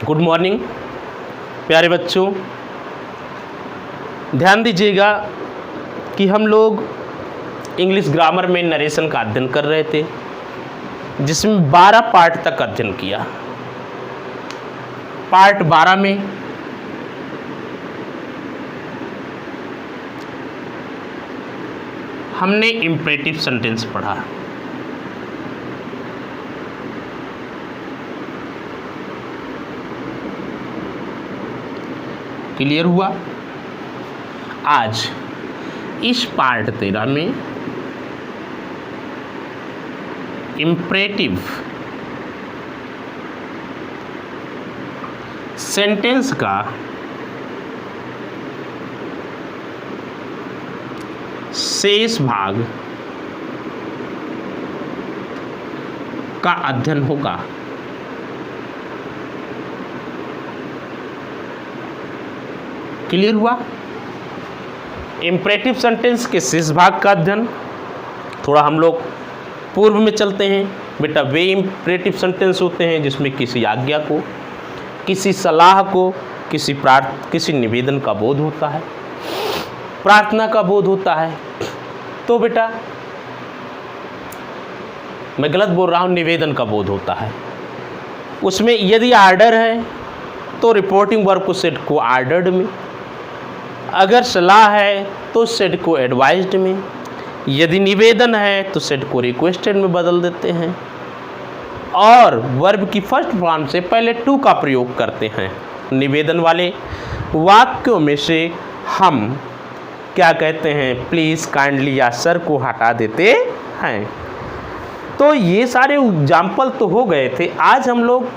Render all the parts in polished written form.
Good morning प्यारे बच्चों। ध्यान दीजिएगा कि हम लोग इंग्लिश ग्रामर में नरेशन का अध्ययन कर रहे थे, जिसमें 12 पार्ट तक अध्ययन किया। पार्ट 12 में हमने इम्परेटिव सेंटेंस पढ़ा। क्लियर हुआ? आज इस पार्ट 13 में इम्परेटिव सेंटेंस का शेष भाग का अध्ययन होगा। क्लियर हुआ? इम्परेटिव सेंटेंस के शेष भाग का अध्ययन। थोड़ा हम लोग पूर्व में चलते हैं। बेटा, वे इम्परेटिव सेंटेंस होते हैं जिसमें किसी आज्ञा को, किसी सलाह को, किसी निवेदन का बोध होता है, प्रार्थना का बोध होता है। तो बेटा, मैं गलत बोल रहा हूँ, निवेदन का बोध होता है। उसमें यदि आर्डर है तो रिपोर्टिंग वर्ब को सेड को आर्डर्ड में, अगर सलाह है तो सेड को एडवाइज्ड में, यदि निवेदन है तो सेड को रिक्वेस्टेड में बदल देते हैं और वर्ब की फर्स्ट फॉर्म से पहले टू का प्रयोग करते हैं। निवेदन वाले वाक्यों में से हम क्या कहते हैं, प्लीज़, काइंडली या सर को हटा देते हैं। तो ये सारे एग्जाम्पल तो हो गए थे। आज हम लोग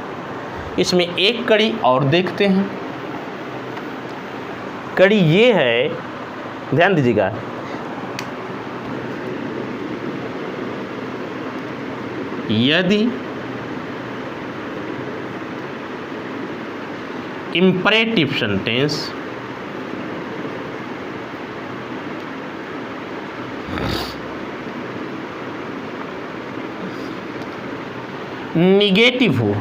इसमें एक कड़ी और देखते हैं। कड़ी ये है, ध्यान दीजिएगा, यदि इम्परेटिव सेंटेंस निगेटिव हो,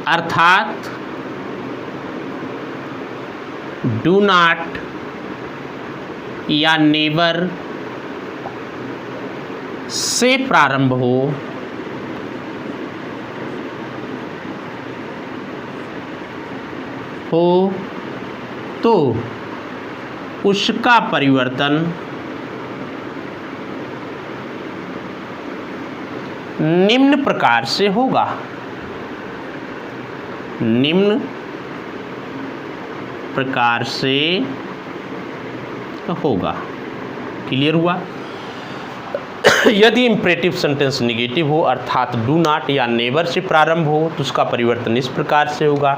अर्थात डू नॉट या नेवर से प्रारंभ हो, तो उसका परिवर्तन निम्न प्रकार से होगा। निम्न प्रकार से होगा। क्लियर हुआ? यदि इम्परेटिव सेंटेंस निगेटिव हो, अर्थात डू नॉट या नेवर से प्रारंभ हो, तो उसका परिवर्तन इस प्रकार से होगा।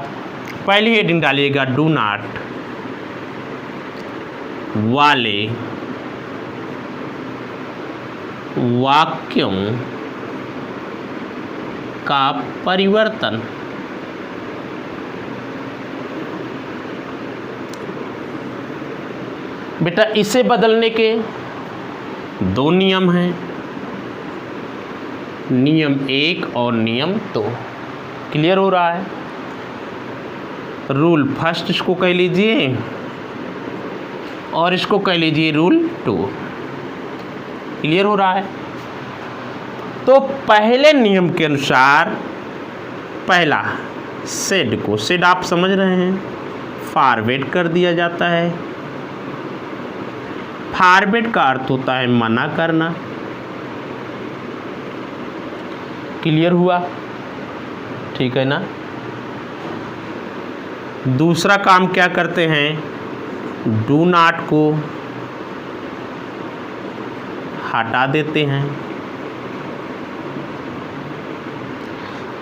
पहली हेडिंग डालिएगा, डू नॉट वाले वाक्यों का परिवर्तन बेटा, इसे बदलने के दो नियम हैं, नियम 1 और नियम 2। क्लियर हो रहा है? रूल फर्स्ट इसको कह लीजिए और इसको कह लीजिए रूल 2। क्लियर हो रहा है? तो पहले नियम के अनुसार पहला सेड को, सेड आप समझ रहे हैं, फॉरवर्ड कर दिया जाता है। फॉरवर्ड का अर्थ होता है मना करना। क्लियर हुआ? ठीक है ना? दूसरा काम क्या करते हैं, डू नॉट को हटा देते हैं।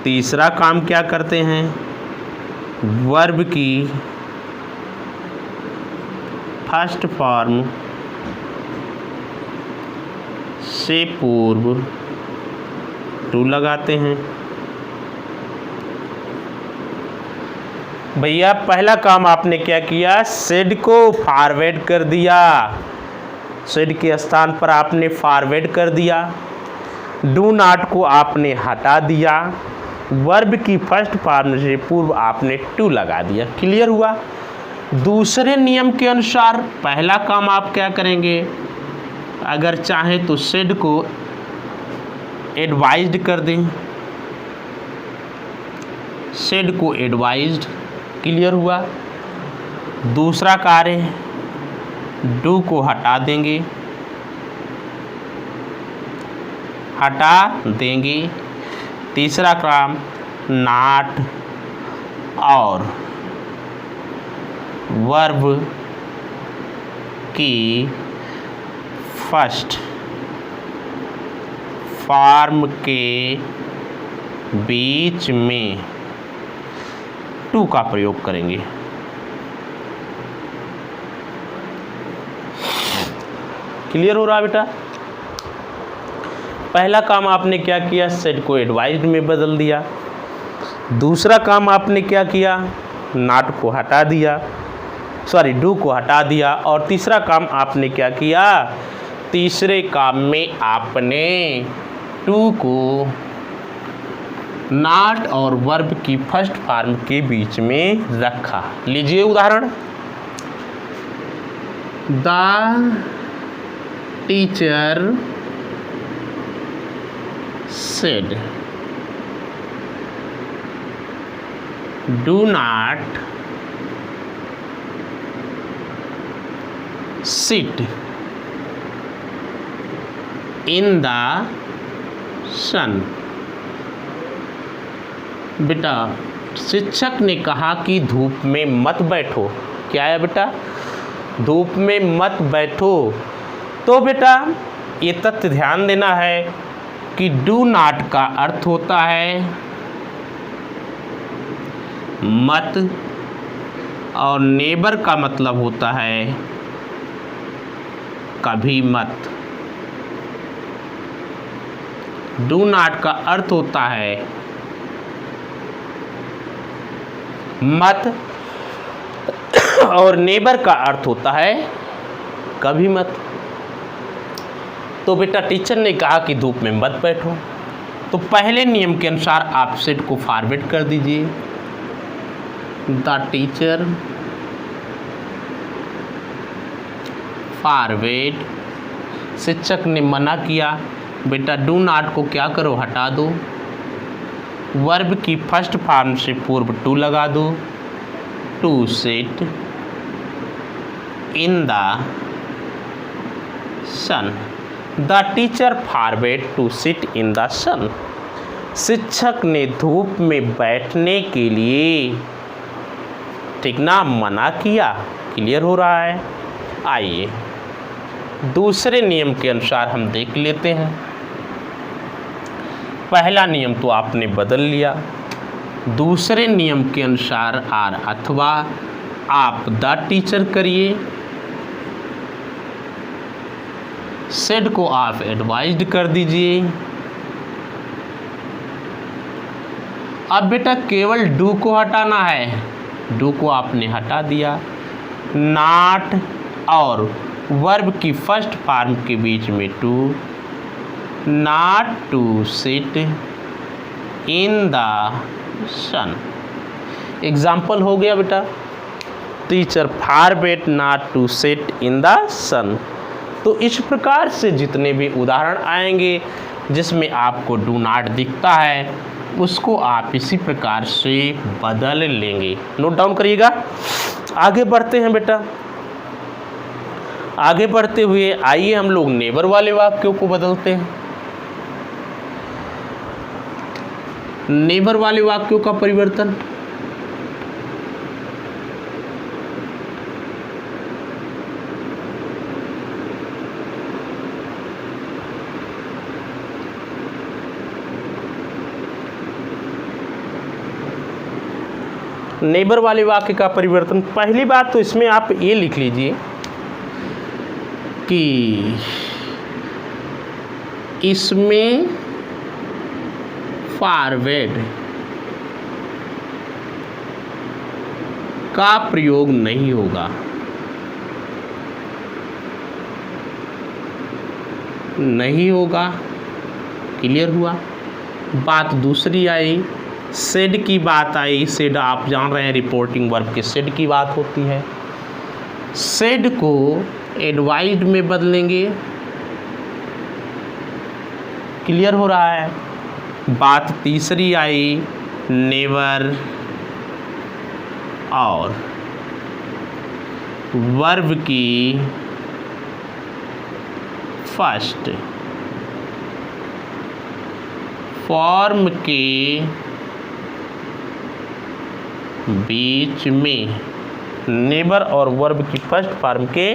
तीसरा काम क्या करते हैं, वर्ब की फर्स्ट फॉर्म से पूर्व टू लगाते हैं। भैया, पहला काम आपने क्या किया, सेड को फॉरवर्ड कर दिया। सेड के स्थान पर आपने फॉरवर्ड कर दिया, डू नॉट को आपने हटा दिया, वर्ब की फर्स्ट फॉर्म से पूर्व आपने टू लगा दिया। क्लियर हुआ। दूसरे नियम के अनुसार पहला काम आप क्या करेंगे, अगर चाहें तो सेड को एडवाइज्ड कर दें, सेड को एडवाइज्ड। क्लियर हुआ। दूसरा कार्य डू को हटा देंगे, हटा देंगे। तीसरा काम नॉट और वर्ब की फर्स्ट फॉर्म के बीच में टू का प्रयोग करेंगे। क्लियर हो रहा बेटा। पहला काम आपने क्या किया, सेड को एडवाइज्ड में बदल दिया। दूसरा काम आपने क्या किया, नॉट को हटा दिया, सॉरी डू को हटा दिया। और तीसरा काम आपने क्या किया, तीसरे काम में आपने टू को नॉट और वर्ब की फर्स्ट फॉर्म के बीच में रखा। लीजिए उदाहरण, the teacher said do not sit in the sun. बेटा शिक्षक ने कहा कि धूप में मत बैठो। क्या है बेटा, धूप में मत बैठो। तो बेटा ये तथ्य ध्यान देना है कि डू नॉट का अर्थ होता है मत, और नेबर का मतलब होता है कभी मत। डू नॉट का अर्थ होता है मत और नेबर का अर्थ होता है कभी मत। तो बेटा टीचर ने कहा कि धूप में मत बैठो, तो पहले नियम के अनुसार आप सेड को फॉरवर्ड कर दीजिए। द टीचर फॉरवर्ड, शिक्षक ने मना किया, बेटा डू नॉट को क्या करो, हटा दो। वर्ब की फर्स्ट फॉर्म से पूर्व टू लगा दो, to sit in the sun. The teacher forward to sit in the sun. शिक्षक ने धूप में बैठने के लिए ठीक ना मना किया। क्लियर हो रहा है। आइए दूसरे नियम के अनुसार हम देख लेते हैं। पहला नियम तो आपने बदल लिया, दूसरे नियम के अनुसार आर अथवा आप द टीचर करिए, सेड को आप एडवाइज्ड कर दीजिए। अब बेटा केवल डू को हटाना है, डू को आपने हटा दिया। नॉट और वर्ब की फर्स्ट फॉर्म के बीच में to, not to sit in the sun. Example हो गया बेटा, teacher forward not to sit in the sun. तो इस प्रकार से जितने भी उदाहरण आएंगे जिसमें आपको डू नॉट दिखता है उसको आप इसी प्रकार से बदल लेंगे। नोट डाउन करिएगा। आगे बढ़ते हैं बेटा। आगे बढ़ते हुए आइए हम लोग नेबर वाले वाक्यों को बदलते हैं। नेबर वाले वाक्यों का परिवर्तन, नेबर वाले वाक्य का परिवर्तन। पहली बात तो इसमें आप ये लिख लीजिए कि इसमें फॉरवर्ड का प्रयोग नहीं होगा। नहीं होगा। क्लियर हुआ। बात दूसरी आई, सेड की बात आई। सेड आप जान रहे हैं रिपोर्टिंग वर्ब के सेड की बात होती है। सेड को एडवाइज्ड में बदलेंगे। क्लियर हो रहा है। बात तीसरी आई, नेवर और वर्ब की फर्स्ट फॉर्म के बीच में, नेबर और वर्ब की फर्स्ट फॉर्म के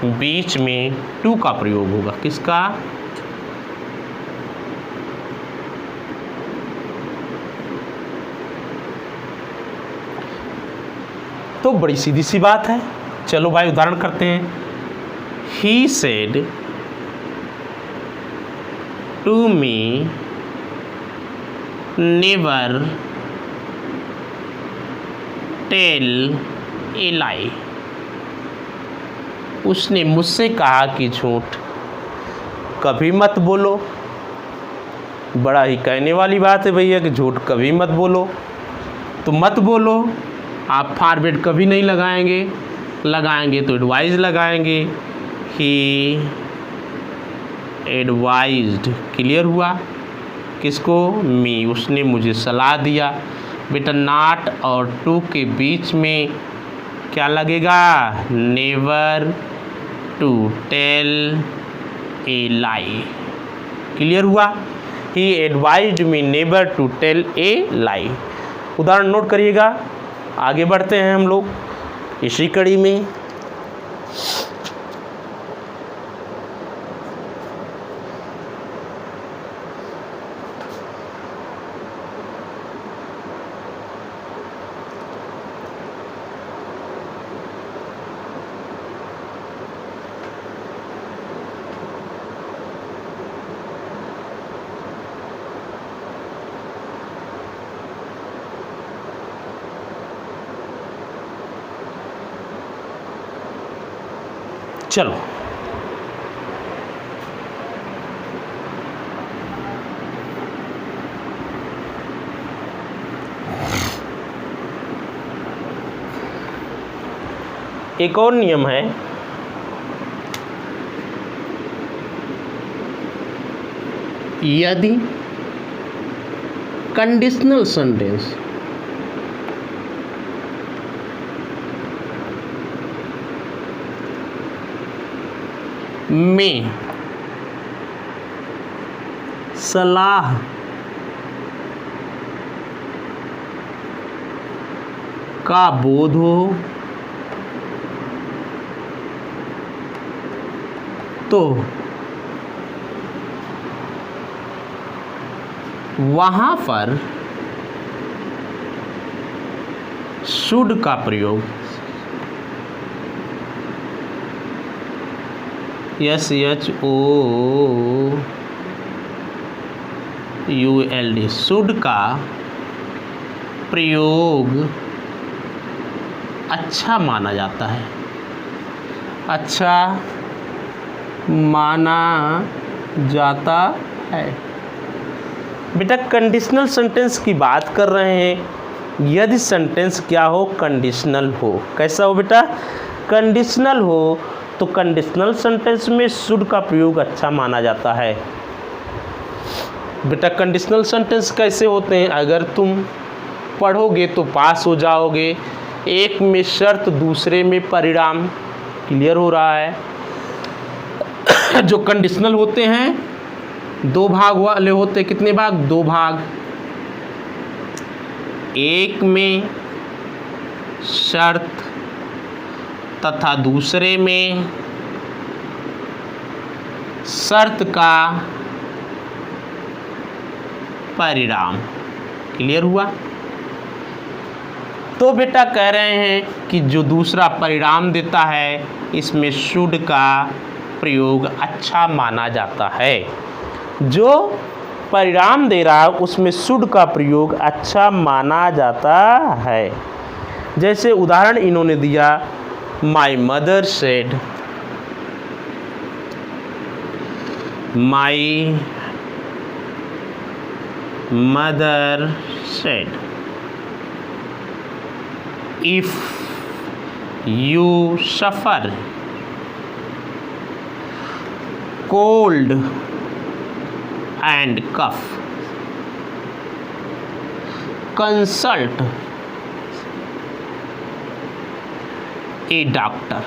बीच में टू का प्रयोग होगा। किसका? तो बड़ी सीधी सी बात है। चलो भाई उदाहरण करते हैं। He said to me never tell a lie. उसने मुझसे कहा कि झूठ कभी मत बोलो। बड़ा ही कहने वाली बात है भैया कि झूठ कभी मत बोलो। तो मत बोलो, आप फॉरवर्ड कभी नहीं लगाएंगे, लगाएंगे तो एडवाइज लगाएंगे। ही एडवाइज्ड। क्लियर हुआ। किसको? मी। उसने मुझे सलाह दिया। बेटा नॉट और टू के बीच में क्या लगेगा? Never to tell a lie. Clear हुआ। He advised me never to tell a lie. उदाहरण नोट करिएगा। आगे बढ़ते हैं हम लोग इसी कड़ी में। चलो एक और नियम है। यदि कंडीशनल सेंटेंस में सलाह का बोध हो तो वहाँ पर शुड का प्रयोग SHOULD शुड का प्रयोग अच्छा माना जाता है। अच्छा माना जाता है। बेटा कंडीशनल सेंटेंस की बात कर रहे हैं। यदि सेंटेंस क्या हो? कंडीशनल हो। कैसा हो बेटा? कंडीशनल हो। तो कंडीशनल सेंटेंस में शुड का प्रयोग अच्छा माना जाता है। बेटा कंडीशनल सेंटेंस कैसे होते हैं? अगर तुम पढ़ोगे तो पास हो जाओगे। एक में शर्त, दूसरे में परिणाम। क्लियर हो रहा है। जो कंडीशनल होते हैं दो भाग वाले होते। कितने भाग? दो भाग। एक में शर्त तथा दूसरे में शर्त का परिणाम। क्लियर हुआ। तो बेटा कह रहे हैं कि जो दूसरा परिणाम देता है इसमें शुड का प्रयोग अच्छा माना जाता है। जो परिणाम दे रहा है उसमें शुड का प्रयोग अच्छा माना जाता है। जैसे उदाहरण इन्होंने दिया, my mother said My mother said, if you suffer cold and cough, consult a doctor.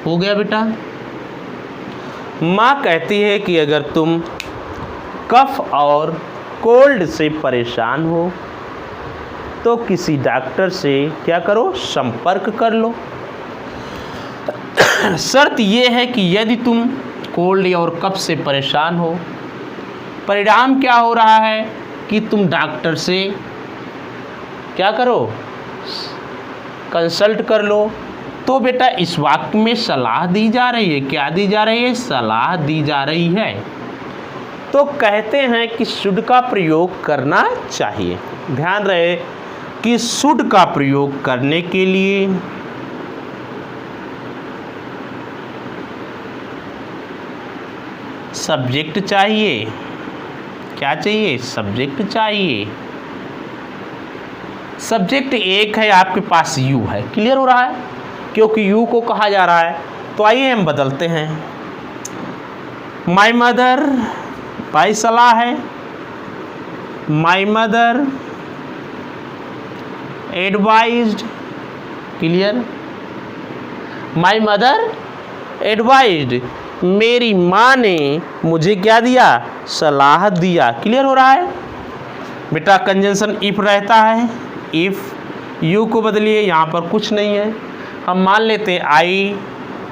हो गया बेटा। माँ कहती है कि अगर तुम कफ और कोल्ड से परेशान हो तो किसी डॉक्टर से क्या करो, संपर्क कर लो। शर्त यह है कि यदि तुम कोल्ड और कफ से परेशान हो, परिणाम क्या हो रहा है कि तुम डॉक्टर से क्या करो, कंसल्ट कर लो। तो बेटा इस वाक्य में सलाह दी जा रही है, क्या दी जा रही है, सलाह दी जा रही है। तो कहते हैं कि शुड का प्रयोग करना चाहिए। ध्यान रहे कि शुड का प्रयोग करने के लिए सब्जेक्ट चाहिए। क्या चाहिए, सब्जेक्ट चाहिए। सब्जेक्ट एक है, आपके पास यू है। क्लियर हो रहा है, क्योंकि यू को कहा जा रहा है। तो आइए हम बदलते हैं। माई मदर बाई सलाह है, my mother advised. Clear, my mother advised, मेरी माँ ने मुझे क्या दिया, सलाह दिया। क्लियर हो रहा है बेटा। कंजंक्शन इफ रहता है, इफ यू को बदलिए, यहाँ पर कुछ नहीं है। हम मान लेते हैं आई,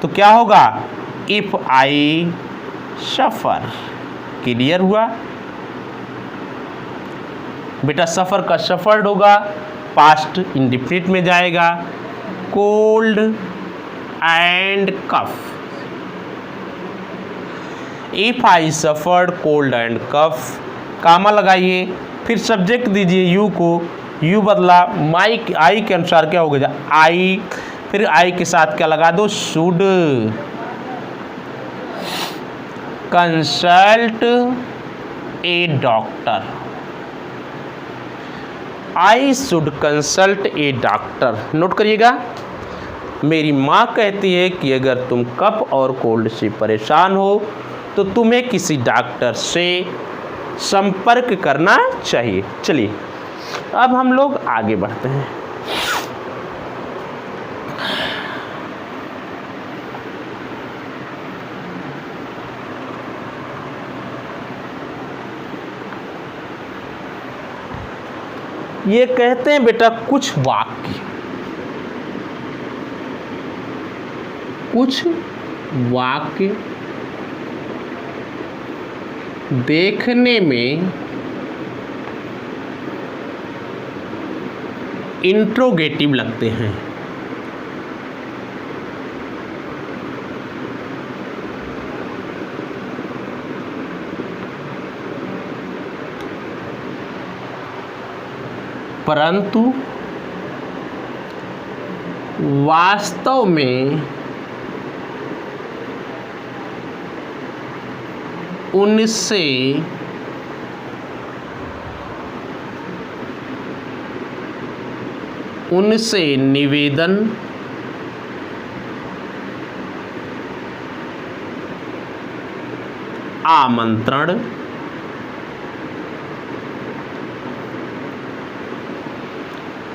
तो क्या होगा, इफ आई सफर। क्लियर हुआ बेटा। सफर का सफर्ड होगा, पास्ट इंडिफिनिट में जाएगा। Cold and cough, if I suffered cold and cough, comma लगाइए, फिर सब्जेक्ट दीजिए यू को, यू बदला माई आई के अनुसार क्या होगा, आई, फिर आई के साथ क्या लगा दो, should consult A doctor. I should consult A doctor. Note करिएगा, मेरी माँ कहती है कि अगर तुम कफ और कोल्ड से परेशान हो तो तुम्हें किसी डॉक्टर से संपर्क करना चाहिए। चलिए अब हम लोग आगे बढ़ते हैं। ये कहते हैं बेटा कुछ वाक्य देखने में इंट्रोगेटिव लगते हैं। परंतु वास्तव में उनसे निवेदन आमंत्रण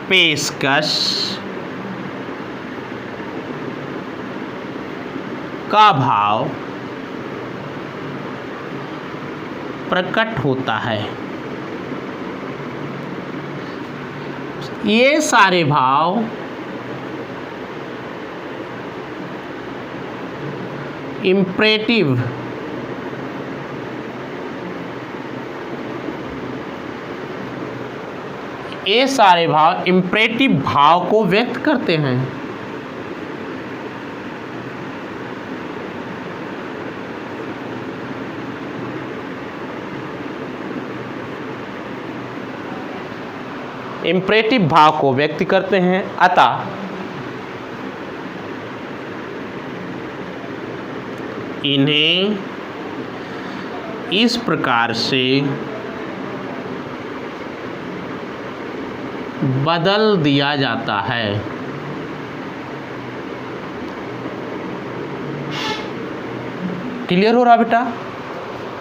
पेशकश का भाव प्रकट होता है। ये सारे भाव इम्परेटिव इम्परेटिव भाव को व्यक्त करते हैं। इम्परेटिव भाव को व्यक्त करते हैं, अतः इन्हें इस प्रकार से बदल दिया जाता है। क्लियर हो रहा बेटा?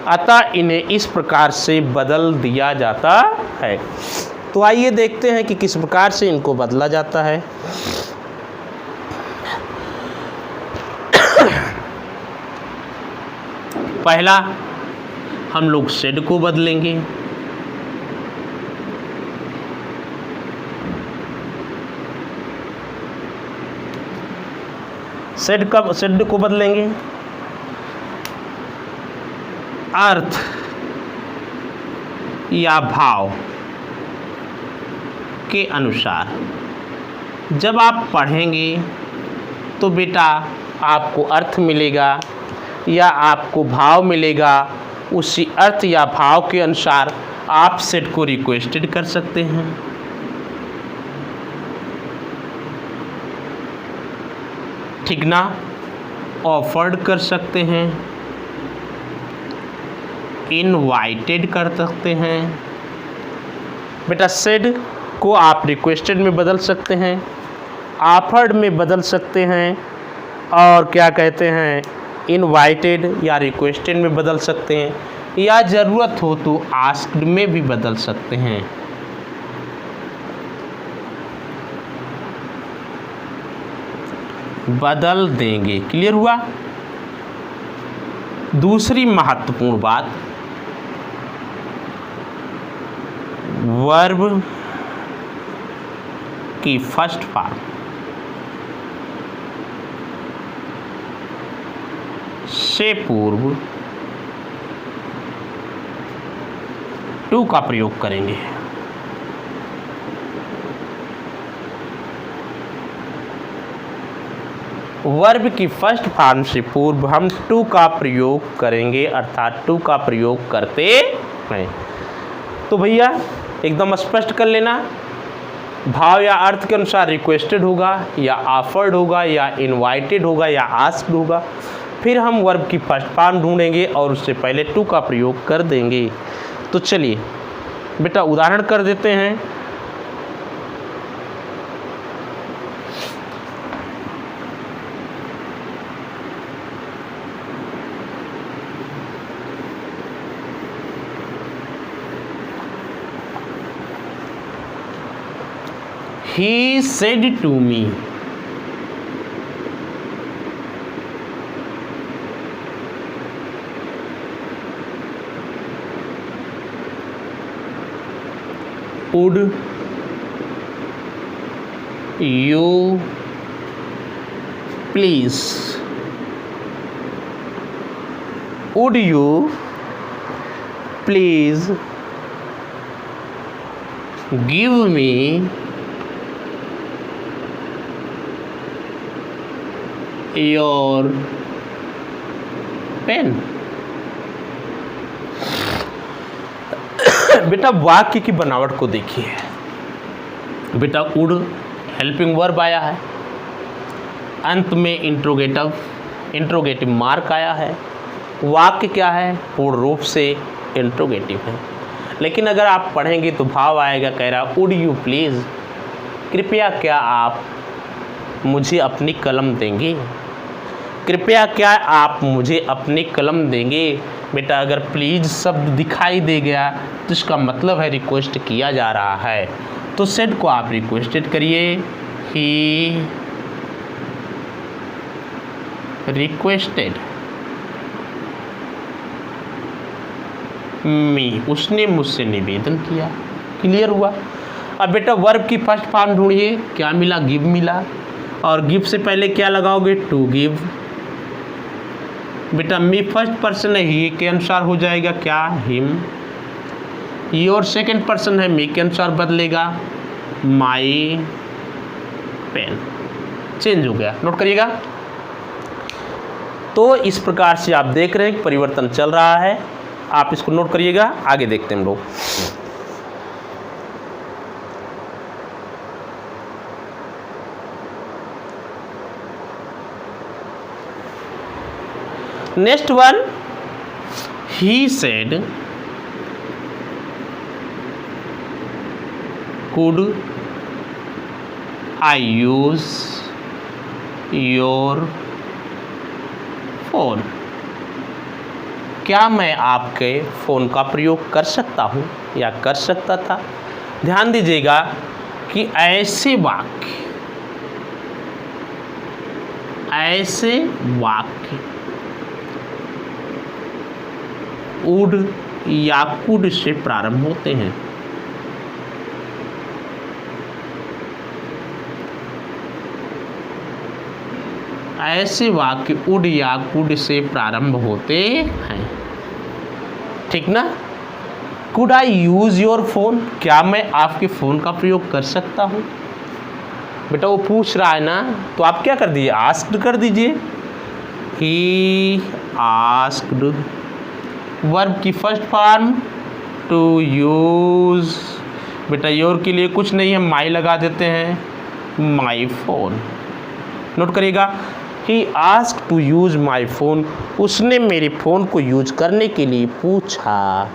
अतः इन्हें इस प्रकार से बदल दिया जाता है। तो आइए देखते हैं कि किस प्रकार से इनको बदला जाता है। पहला, हम लोग सेड को बदलेंगे। सेड को बदलेंगे अर्थ या भाव के अनुसार। जब आप पढ़ेंगे तो बेटा आपको अर्थ मिलेगा या आपको भाव मिलेगा, उसी अर्थ या भाव के अनुसार आप सेट को रिक्वेस्टेड कर सकते हैं। ठीक ना? ऑफर्ड कर सकते हैं, इनवाइटेड कर सकते हैं। बेटा सेड को आप रिक्वेस्टेड में बदल सकते हैं, ऑफर्ड में बदल सकते हैं, और क्या कहते हैं, इनवाइटेड या रिक्वेस्टेड में बदल सकते हैं, या ज़रूरत हो तो आस्क्ड में भी बदल सकते हैं। बदल देंगे। क्लियर हुआ? दूसरी महत्वपूर्ण बात, वर्ब की फर्स्ट फॉर्म से पूर्व टू का प्रयोग करेंगे। वर्ब की फर्स्ट फॉर्म से पूर्व हम टू का प्रयोग करेंगे, अर्थात टू का प्रयोग करते हैं। तो भैया एकदम स्पष्ट कर लेना, भाव या अर्थ के अनुसार रिक्वेस्टेड होगा, या ऑफर्ड होगा, या इनवाइटेड होगा, या आस्क्ड होगा। फिर हम वर्ब की फर्स्ट फॉर्म ढूंढेंगे और उससे पहले टू का प्रयोग कर देंगे। तो चलिए बेटा उदाहरण कर देते हैं। He said to me, would you please, would you please give me your pen? बेटा वाक्य की बनावट को देखिए। बेटा वुड हेल्पिंग वर्ब आया है, अंत में इंट्रोगेटिव मार्क आया है। वाक्य क्या है? पूर्ण रूप से इंट्रोगेटिव है। लेकिन अगर आप पढ़ेंगे तो भाव आएगा, कह रहा वुड यू प्लीज़, कृपया क्या आप मुझे अपनी कलम देंगे? कृपया क्या आप मुझे अपनी कलम देंगे? बेटा अगर प्लीज़ शब्द दिखाई दे गया तो इसका मतलब है रिक्वेस्ट किया जा रहा है। तो सेड को आप रिक्वेस्टेड करिए, ही रिक्वेस्टेड मी, उसने मुझसे निवेदन किया। क्लियर हुआ? अब बेटा वर्ब की फर्स्ट फॉर्म ढूंढिए। क्या मिला? गिव मिला। और गिव से पहले क्या लगाओगे? To give. बेटा मी फर्स्ट पर्सन है, ही के अनुसार हो जाएगा क्या? हिम। योर सेकंड पर्सन है, मी के अनुसार बदलेगा माई पेन। चेंज हो गया, नोट करिएगा। तो इस प्रकार से आप देख रहे हैं कि परिवर्तन चल रहा है। आप इसको नोट करिएगा। आगे देखते हैं हम लोग। Next one, he said could I use your phone, क्या मैं आपके फ़ोन का प्रयोग कर सकता हूँ या कर सकता था। ध्यान दीजिएगा कि ऐसे वाक्य वुड या कुड से प्रारंभ होते हैं। ऐसे वाक्य वुड या कुड से प्रारंभ होते हैं, ठीक ना। Could I use your phone, क्या मैं आपके फ़ोन का प्रयोग कर सकता हूँ। बेटा वो पूछ रहा है ना, तो आप क्या कर दीजिए, आस्क्ड कर दीजिए। ही आस्क्ड, वर्ब की फर्स्ट फॉर्म टू यूज़, बेटा योर के लिए कुछ नहीं है, माई लगा देते हैं, माई फोन। नोट करिएगा, he asked to use my phone, उसने मेरे फ़ोन को यूज करने के लिए पूछा।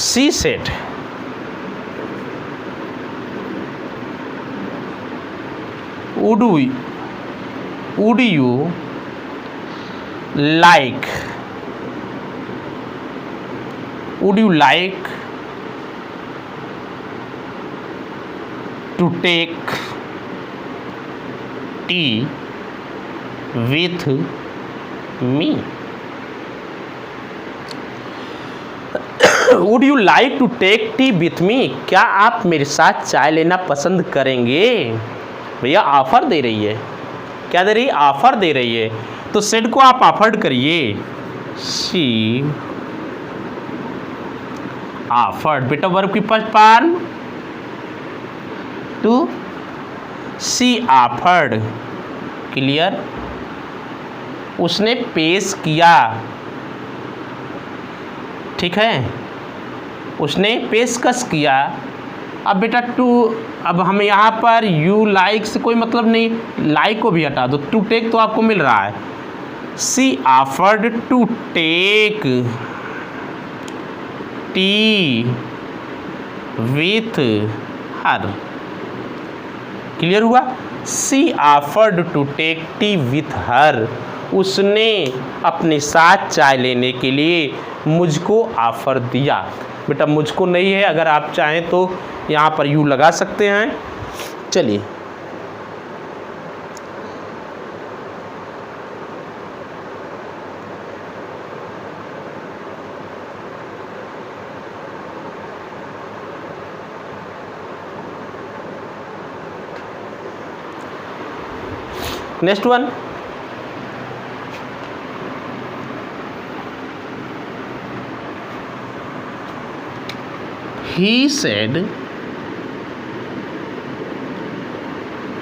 She said, would you like to take tea with me? Would you like to take tea with me? क्या आप मेरे साथ चाय लेना पसंद करेंगे। भैया ऑफर दे रही है, क्या दे रही है, ऑफर दे रही है, तो सेड को आप ऑफर्ड करिए। शी ऑफर्ड, बेटा वर्ब की first form to, she offered, clear, उसने पेश किया, ठीक है, उसने पेशकश किया। अब बेटा टू, अब हम यहाँ पर यू लाइक से कोई मतलब नहीं, लाइक को भी हटा दो, टू टेक तो आपको मिल रहा है। She offered to take tea with her, clear हुआ। She offered to take tea with her, उसने अपने साथ चाय लेने के लिए मुझको ऑफ़र दिया। बेटा मुझको नहीं है, अगर आप चाहें तो यहाँ पर यू लगा सकते हैं। चलिए next one, he said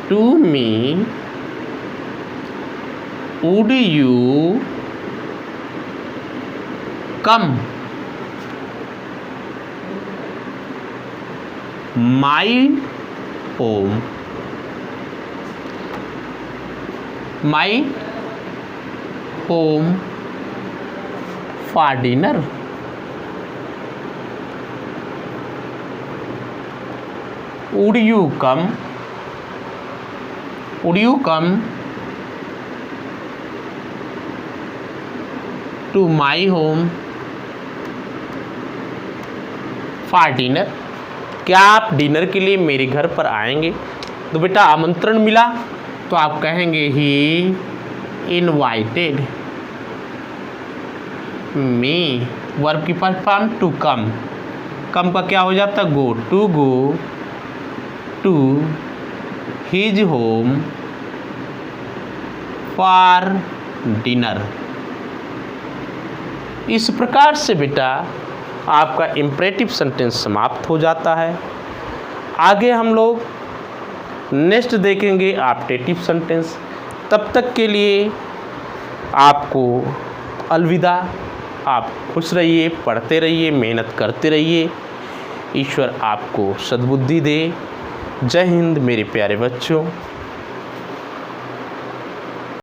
to me, would you come my home for dinner? Would you come to my home for dinner? क्या आप डिनर के लिए मेरे घर पर आएंगे। तो बेटा आमंत्रण मिला तो आप कहेंगे ही इनवाइटेड मी, वर्ब की first form to come, come का क्या हो जाता है, go, to go to his home for dinner. इस प्रकार से बेटा आपका इम्परेटिव सेंटेंस समाप्त हो जाता है। आगे हम लोग नेक्स्ट देखेंगे ऑप्टेटिव सेंटेंस। तब तक के लिए आपको अलविदा। आप खुश रहिए, पढ़ते रहिए, मेहनत करते रहिए। ईश्वर आपको सद्बुद्धि दे। जय हिंद मेरे प्यारे बच्चों।